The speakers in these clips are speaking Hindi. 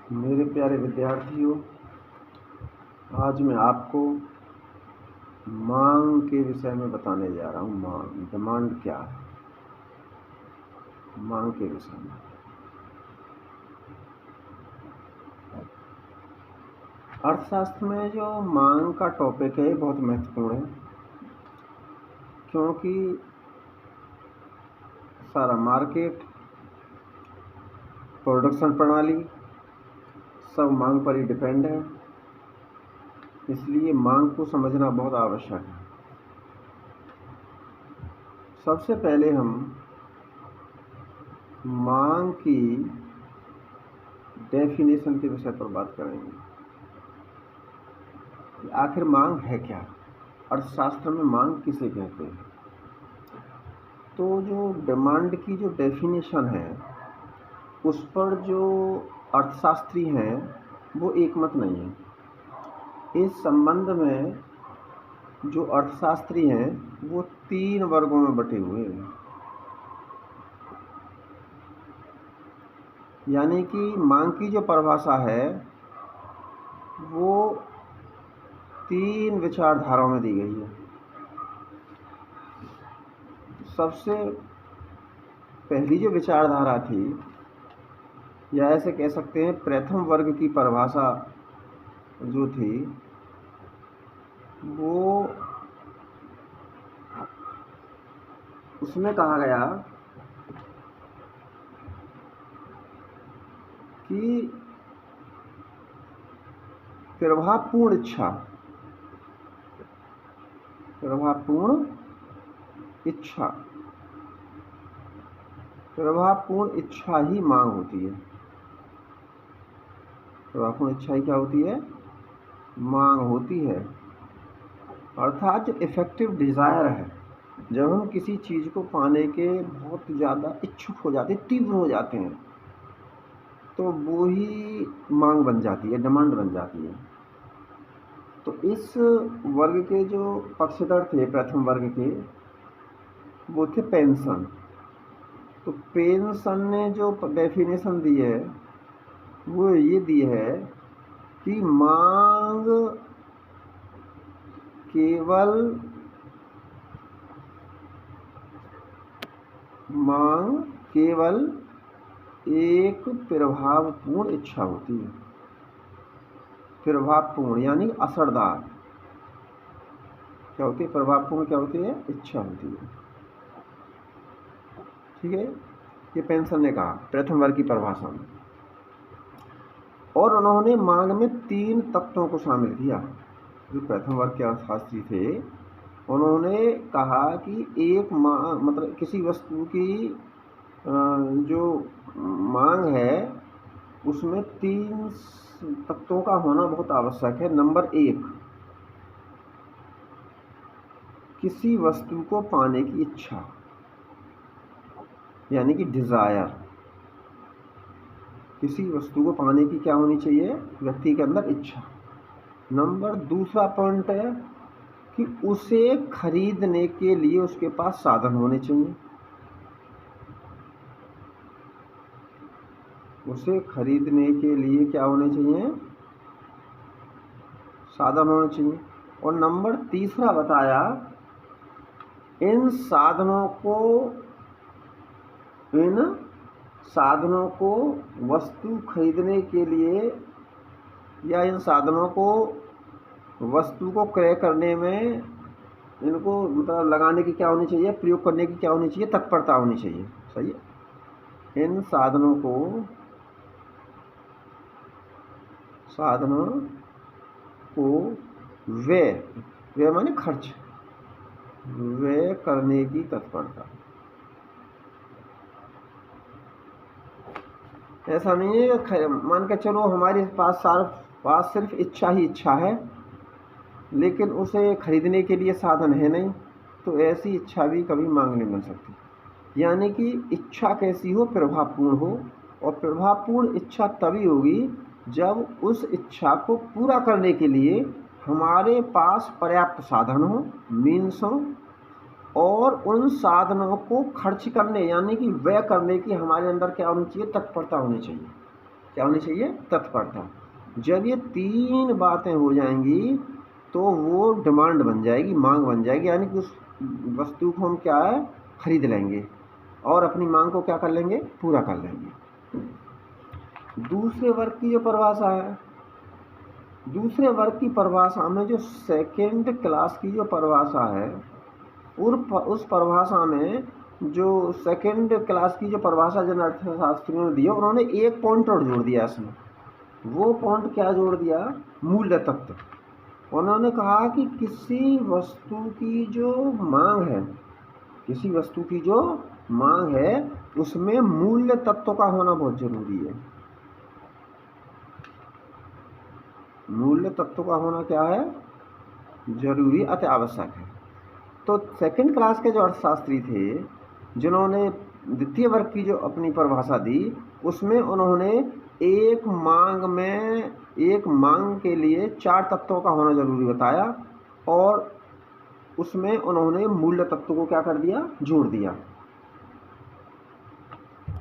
मेरे प्यारे विद्यार्थियों, आज मैं आपको मांग के विषय में बताने जा रहा हूँ। मांग, डिमांड क्या है, मांग के विषय में। अर्थशास्त्र में जो मांग का टॉपिक है बहुत महत्वपूर्ण है, क्योंकि सारा मार्केट, प्रोडक्शन प्रणाली सब मांग पर ही डिपेंड है। इसलिए मांग को समझना बहुत आवश्यक है। सबसे पहले हम मांग की डेफिनेशन के विषय पर बात करेंगे कि आखिर मांग है क्या, अर्थशास्त्र में मांग किसे कहते हैं। तो जो डिमांड की जो डेफिनेशन है उस पर जो अर्थशास्त्री हैं वो एकमत नहीं है। इस संबंध में जो अर्थशास्त्री हैं वो 3 वर्गों में बटे हुए हैं। यानी कि मांग की जो परिभाषा है वो 3 विचारधाराओं में दी गई है। सबसे पहली जो विचारधारा थी, या ऐसे कह सकते हैं प्रथम वर्ग की परिभाषा जो थी, वो उसमें कहा गया कि प्रभावपूर्ण इच्छा ही मांग होती है। प्रभावपूर्ण इच्छा ही क्या होती है? मांग होती है। अर्थात जो इफेक्टिव डिजायर है, जब हम किसी चीज को पाने के बहुत ज़्यादा इच्छुक हो जाते, तीव्र हो जाते हैं, तो वो ही मांग बन जाती है, डिमांड बन जाती है। तो इस वर्ग के जो पक्षधर थे, प्रथम वर्ग के, वो थे पेंसन। तो पेंसन ने जो डेफिनेशन दी है वो ये दी है कि मांग केवल एक प्रभावपूर्ण इच्छा होती है। प्रभावपूर्ण यानी असरदार क्या होती है? प्रभावपूर्ण क्या होती है? इच्छा होती है। ठीक है, ये पेंसन ने कहा प्रथम वर्ग की परिभाषा में। और उन्होंने मांग में 3 तत्वों को शामिल किया। जो प्रथम वर्ग के अर्थशास्त्री थे, उन्होंने कहा कि एक मतलब किसी वस्तु की जो मांग है उसमें 3 तत्वों का होना बहुत आवश्यक है। नंबर 1, किसी वस्तु को पाने की इच्छा, यानी कि डिजायर। किसी वस्तु को पाने की क्या होनी चाहिए? व्यक्ति के अंदर इच्छा। नंबर दूसरा पॉइंट है कि उसे खरीदने के लिए उसके पास साधन होने चाहिए। उसे खरीदने के लिए क्या होने चाहिए? साधन होने चाहिए। और नंबर तीसरा बताया, इन साधनों को वस्तु खरीदने के लिए या इन साधनों को वस्तु को क्रय करने में इनको मतलब लगाने की क्या होनी चाहिए? प्रयोग करने की क्या होनी चाहिए? तत्परता होनी चाहिए। सही है। इन साधनों को व्यय माने खर्च, व्यय करने की तत्परता। ऐसा नहीं है मान के चलो हमारे पास सिर्फ इच्छा ही इच्छा है, लेकिन उसे खरीदने के लिए साधन है नहीं, तो ऐसी इच्छा भी कभी मांग नहीं बन सकती। यानी कि इच्छा कैसी हो? प्रभावपूर्ण हो। और प्रभावपूर्ण इच्छा तभी होगी जब उस इच्छा को पूरा करने के लिए हमारे पास पर्याप्त साधन हो, मीन्स हो, और उन साधनों को खर्च करने यानी कि व्यय करने की हमारे अंदर क्या होनी चाहिए? तत्परता होनी चाहिए। क्या होनी चाहिए? तत्परता। जब ये 3 बातें हो जाएंगी तो वो डिमांड बन जाएगी, मांग बन जाएगी, यानी कि उस वस्तु को हम क्या है, खरीद लेंगे और अपनी मांग को क्या कर लेंगे, पूरा कर लेंगे। दूसरे वर्ग की जो परिभाषा है, दूसरे वर्ग की परिभाषा में जो सेकेंड क्लास की जो परिभाषा है, उस परिभाषा में जो सेकेंड क्लास की जो परिभाषा जिन अर्थशास्त्रियों ने दी है, उन्होंने एक पॉइंट और जोड़ दिया इसमें। वो पॉइंट क्या जोड़ दिया? मूल्य तत्व। उन्होंने कहा कि किसी वस्तु की जो मांग है, किसी वस्तु की जो मांग है, उसमें मूल्य तत्व का होना बहुत जरूरी है। मूल्य तत्व का होना क्या है? जरूरी, अति आवश्यक है। तो सेकंड क्लास के जो अर्थशास्त्री थे, जिन्होंने द्वितीय वर्ग की जो अपनी परिभाषा दी, उसमें उन्होंने एक मांग के लिए 4 तत्वों का होना जरूरी बताया और उसमें उन्होंने मूल्य तत्व को क्या कर दिया? जोड़ दिया।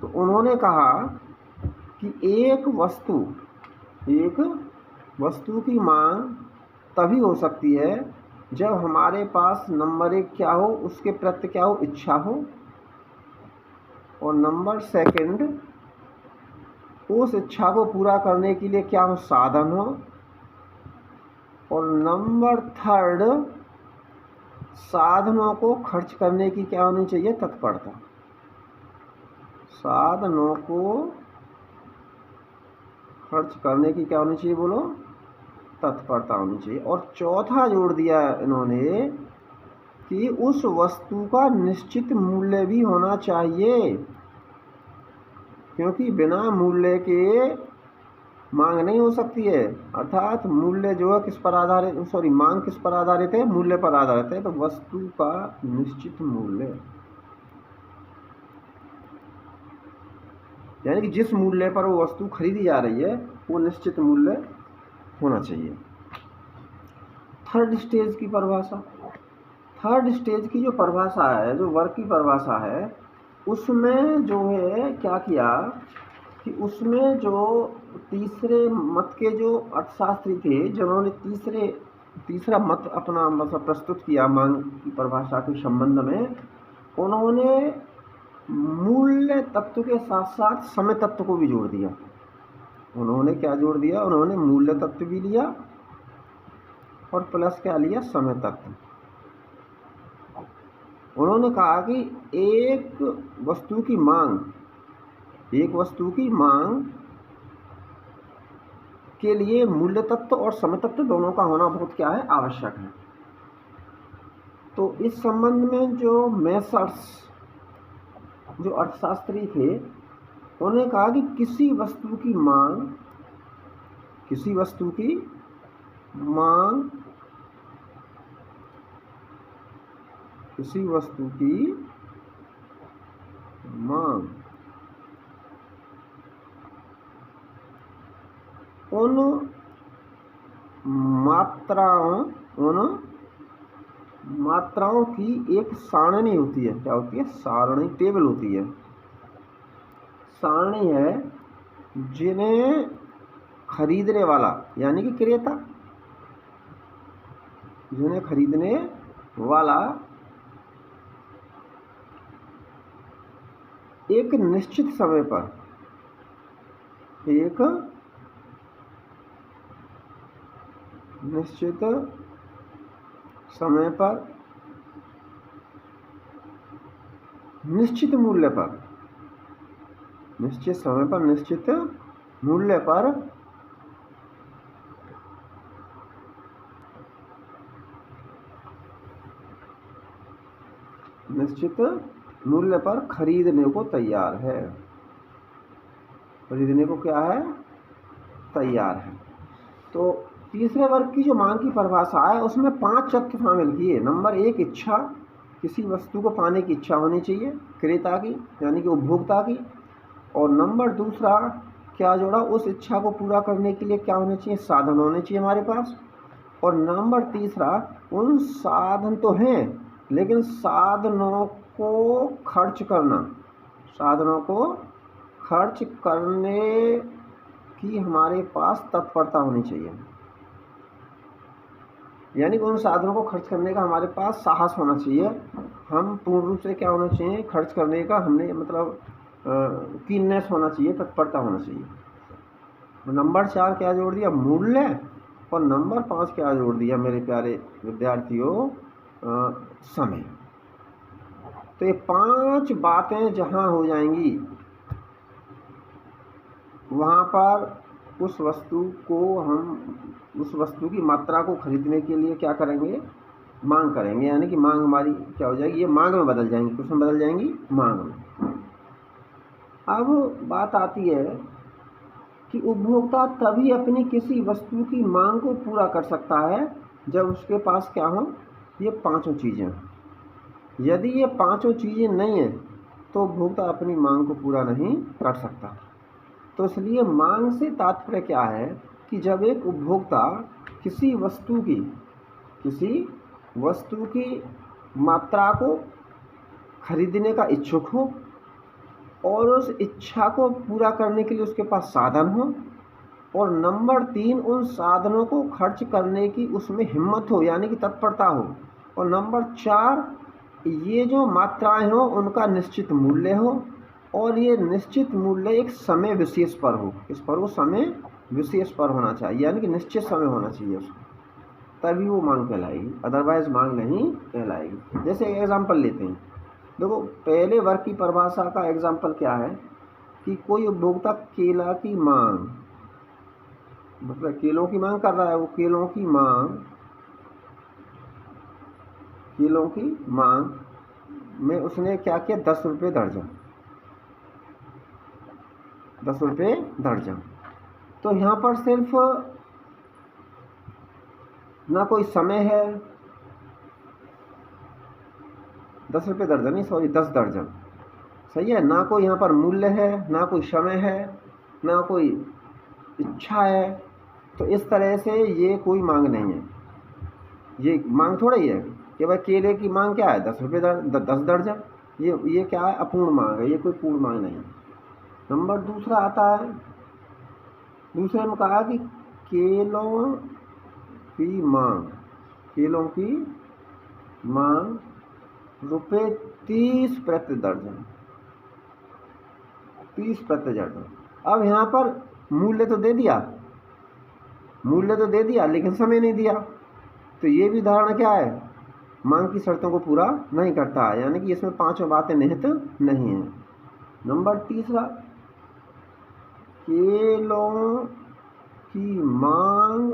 तो उन्होंने कहा कि एक वस्तु की मांग तभी हो सकती है जब हमारे पास नंबर 1 क्या हो, उसके प्रति क्या हो? इच्छा हो, और नंबर सेकंड उस इच्छा को पूरा करने के लिए क्या हो? साधन हो, और नंबर थर्ड साधनों को खर्च करने की क्या होनी चाहिए? तत्परता। साधनों को खर्च करने की क्या होनी चाहिए? बोलो, तत्परता होनी चाहिए। और चौथा जोड़ दिया इन्होंने कि उस वस्तु का निश्चित मूल्य भी होना चाहिए, क्योंकि बिना मूल्य के मांग नहीं हो सकती है। अर्थात मूल्य जो है किस पर आधारित, मांग किस पर आधारित है? मूल्य पर आधारित है। तो वस्तु का निश्चित मूल्य, यानी कि जिस मूल्य पर वो वस्तु खरीदी जा रही है, वो निश्चित मूल्य होना चाहिए। थर्ड स्टेज की परिभाषा, थर्ड स्टेज की जो परिभाषा है, जो वर्ग की परिभाषा है, उसमें जो है क्या किया कि उसमें जो तीसरे मत के जो अर्थशास्त्री थे, जिन्होंने तीसरा मत अपना मतलब प्रस्तुत किया मांग की परिभाषा के संबंध में, उन्होंने मूल्य तत्व के साथ साथ समय तत्व को भी जोड़ दिया। उन्होंने क्या जोड़ दिया? उन्होंने मूल्य तत्व भी लिया और प्लस क्या लिया? समय तत्व। उन्होंने कहा कि एक वस्तु की मांग के लिए मूल्य तत्व और समय तत्व दोनों का होना बहुत क्या है? आवश्यक है। तो इस संबंध में जो मेसर्स, जो अर्थशास्त्री थे, उन्होंने कहा कि किसी वस्तु की मांग उन मात्राओं की एक सारणी होती है। क्या होती है? सारणी, टेबल होती है, सारणी है, जिन्हें खरीदने वाला यानी कि क्रेता, जिन्हें खरीदने वाला एक निश्चित समय पर निश्चित समय मूल्य पर निश्चित मूल्य पर खरीदने को तैयार है। खरीदने को क्या है? तैयार है। तो तीसरे वर्ग की जो मांग की परिभाषा है, उसमें 5 तत्व शामिल किए। नंबर 1 इच्छा, किसी वस्तु को पाने की इच्छा होनी चाहिए क्रेता की, यानी कि उपभोक्ता की। और नंबर दूसरा क्या जोड़ा? उस इच्छा को पूरा करने के लिए क्या होने चाहिए? साधन होने चाहिए हमारे पास। और नंबर तीसरा, उन साधन तो हैं लेकिन साधनों को खर्च करने कि हमारे पास तत्परता होनी चाहिए, यानी कि उन साधनों को खर्च करने का हमारे पास साहस होना चाहिए। हम पूर्ण रूप से क्या होना चाहिए, खर्च करने का हमने मतलब कीननेस होना चाहिए, तत्परता होना चाहिए। नंबर 4 क्या जोड़ दिया, मूल्य। और नंबर 5 क्या जोड़ दिया मेरे प्यारे विद्यार्थियों, समय। तो ये 5 बातें जहाँ हो जाएंगी वहाँ पर उस वस्तु को हम, उस वस्तु की मात्रा को खरीदने के लिए क्या करेंगे, मांग करेंगे, यानी कि मांग हमारी क्या हो जाएगी, ये मांग में बदल जाएंगी, किस में बदल जाएंगी, मांग में। अब बात आती है कि उपभोक्ता तभी अपनी किसी वस्तु की मांग को पूरा कर सकता है जब उसके पास क्या हो, ये 5 चीज़ें। यदि ये 5 चीज़ें नहीं है तो उपभोक्ता अपनी मांग को पूरा नहीं कर सकता। तो इसलिए मांग से तात्पर्य क्या है कि जब एक उपभोक्ता किसी वस्तु की मात्रा को खरीदने का इच्छुक हो और उस इच्छा को पूरा करने के लिए उसके पास साधन हो, और नंबर 3 उन साधनों को खर्च करने की उसमें हिम्मत हो, यानी कि तत्परता हो, और नंबर 4 ये जो मात्राएं हो उनका निश्चित मूल्य हो, और ये निश्चित मूल्य एक समय विशेष पर हो। इस पर वो समय विशेष पर होना चाहिए, यानी कि निश्चित समय होना चाहिए उसको, तभी वो मांग कहलाएगी, अदरवाइज मांग नहीं कहलाएगी। जैसे एग्जाम्पल लेते हैं, देखो पहले वर्ग की परिभाषा का एग्जाम्पल क्या है कि कोई उपभोक्ता केला की मांग, मतलब केलों की मांग कर रहा है, वो केलों की मांग में उसने क्या किया, 10 रुपये दर्जन, 10 रुपये दर्जन। तो यहाँ पर सिर्फ ना कोई समय है, 10 रुपये दर्जन नहीं, सॉरी 10 दर्जन, सही है, ना कोई यहाँ पर मूल्य है, ना कोई समय है, ना कोई इच्छा है। तो इस तरह से ये कोई मांग नहीं है, ये मांग थोड़ा ही है कि भाई केले की मांग क्या है, 10 रुपये 10 दर्जन, ये क्या है, अपूर्ण मांग है, ये कोई पूर्ण मांग नहीं है। नंबर दूसरा आता है, दूसरे में कहा कि केलों की मांग रुपये 30 प्रति दर्जन, 30 प्रति दर्जन। अब यहाँ पर मूल्य तो दे दिया लेकिन समय नहीं दिया, तो ये भी धारणा क्या है, मांग की शर्तों को पूरा नहीं करता है, यानी कि इसमें 5 बातें निहित नहीं है। नंबर तीसरा, केलों की मांग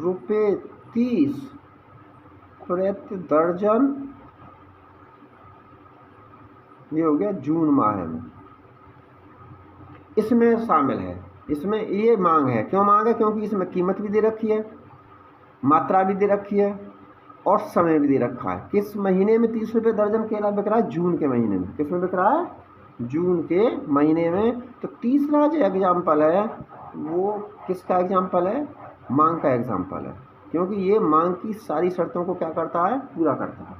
रुपये 30 प्रति दर्जन, ये हो गया जून माह में, इसमें शामिल है, इसमें ये मांग है। क्यों मांग है, क्योंकि इसमें कीमत भी दे रखी है, मात्रा भी दे रखी है और समय भी दे रखा है। किस महीने में 30 रुपये दर्जन केला बिक रहा है, जून के महीने में। किस में बिक रहा है, जून के महीने में। तो तीसरा जो एग्जाम्पल है वो किसका एग्जाम्पल है, मांग का एग्जाम्पल है, क्योंकि ये मांग की सारी शर्तों को क्या करता है, पूरा करता है।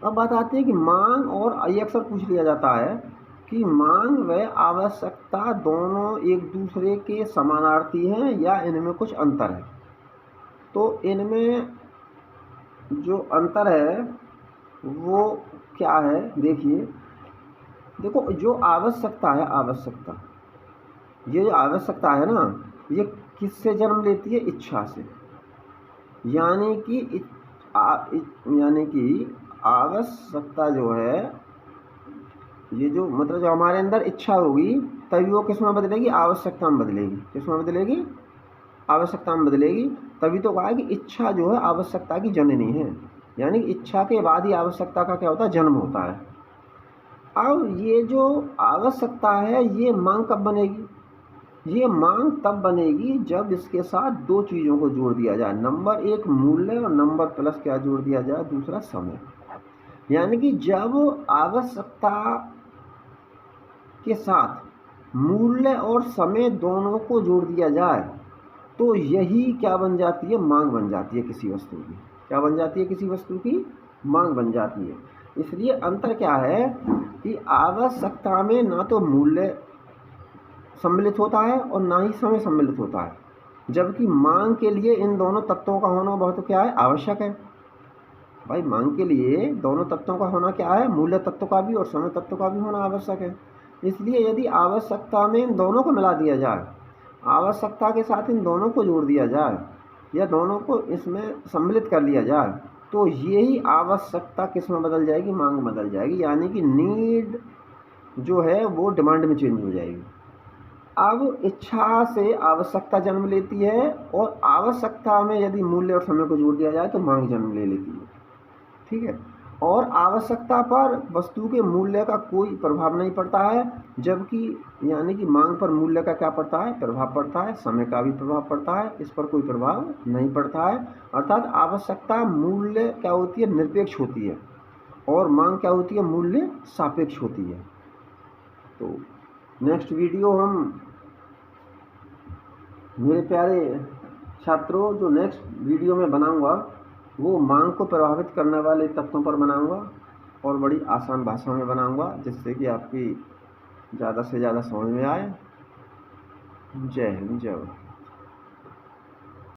अब बात आती है कि मांग, और ये अक्सर पूछ लिया जाता है कि मांग व आवश्यकता दोनों एक दूसरे के समानार्थी हैं या इनमें कुछ अंतर है। तो इनमें जो अंतर है वो क्या है, देखो जो आवश्यकता है, ये जो आवश्यकता है ना, ये किससे जन्म लेती है, इच्छा से। यानी कि आवश्यकता जो है, ये जो मतलब जो हमारे अंदर इच्छा होगी तभी वो किस में बदलेगी, आवश्यकता में बदलेगी। किस में बदलेगी, आवश्यकता में बदलेगी। तभी तो कहा कि इच्छा जो है आवश्यकता की जननी है, यानी इच्छा के बाद ही आवश्यकता का क्या होता है, जन्म होता है। अब ये जो आवश्यकता है ये मांग कब बनेगी, ये मांग तब बनेगी जब इसके साथ 2 चीज़ों को जोड़ दिया जाए, नंबर 1 मूल्य और नंबर प्लस क्या जोड़ दिया जाए, दूसरा समय। यानी कि जब आवश्यकता के साथ मूल्य और समय दोनों को जोड़ दिया जाए तो यही क्या बन जाती है, मांग बन जाती है किसी वस्तु की। क्या बन जाती है, किसी वस्तु की मांग बन जाती है। इसलिए अंतर क्या है कि आवश्यकता में ना तो मूल्य सम्मिलित होता है और ना ही समय सम्मिलित होता है, जबकि मांग के लिए इन दोनों तत्वों का होना बहुत क्या है, आवश्यक है। भाई मांग के लिए दोनों तत्वों का होना क्या है, मूल्य तत्व का भी और समय तत्व का भी होना आवश्यक है। इसलिए यदि आवश्यकता में इन दोनों को मिला दिया जाए, आवश्यकता के साथ इन दोनों को जोड़ दिया जाए या दोनों को इसमें सम्मिलित कर लिया जाए, तो यही आवश्यकता किस में बदल जाएगी, मांग बदल जाएगी, यानी कि नीड जो है वो डिमांड में चेंज हो जाएगी। अब इच्छा से आवश्यकता जन्म लेती है और आवश्यकता में यदि मूल्य और समय को जोड़ दिया जाए तो मांग जन्म ले लेती है। ठीक है, और आवश्यकता पर वस्तु के मूल्य का कोई प्रभाव नहीं पड़ता है, जबकि यानी कि मांग पर मूल्य का क्या पड़ता है, प्रभाव पड़ता है, समय का भी प्रभाव पड़ता है, इस पर कोई प्रभाव नहीं पड़ता है। अर्थात आवश्यकता मूल्य क्या होती है, निरपेक्ष होती है, और मांग क्या होती है, मूल्य सापेक्ष होती है। तो नेक्स्ट वीडियो हम मेरे प्यारे छात्रों जो नेक्स्ट वीडियो में बनाऊंगा वो मांग को प्रभावित करने वाले तत्वों पर बनाऊंगा और बड़ी आसान भाषा में बनाऊंगा, जिससे कि आपकी ज़्यादा से ज़्यादा समझ में आए। जय हिंद, जय भारत।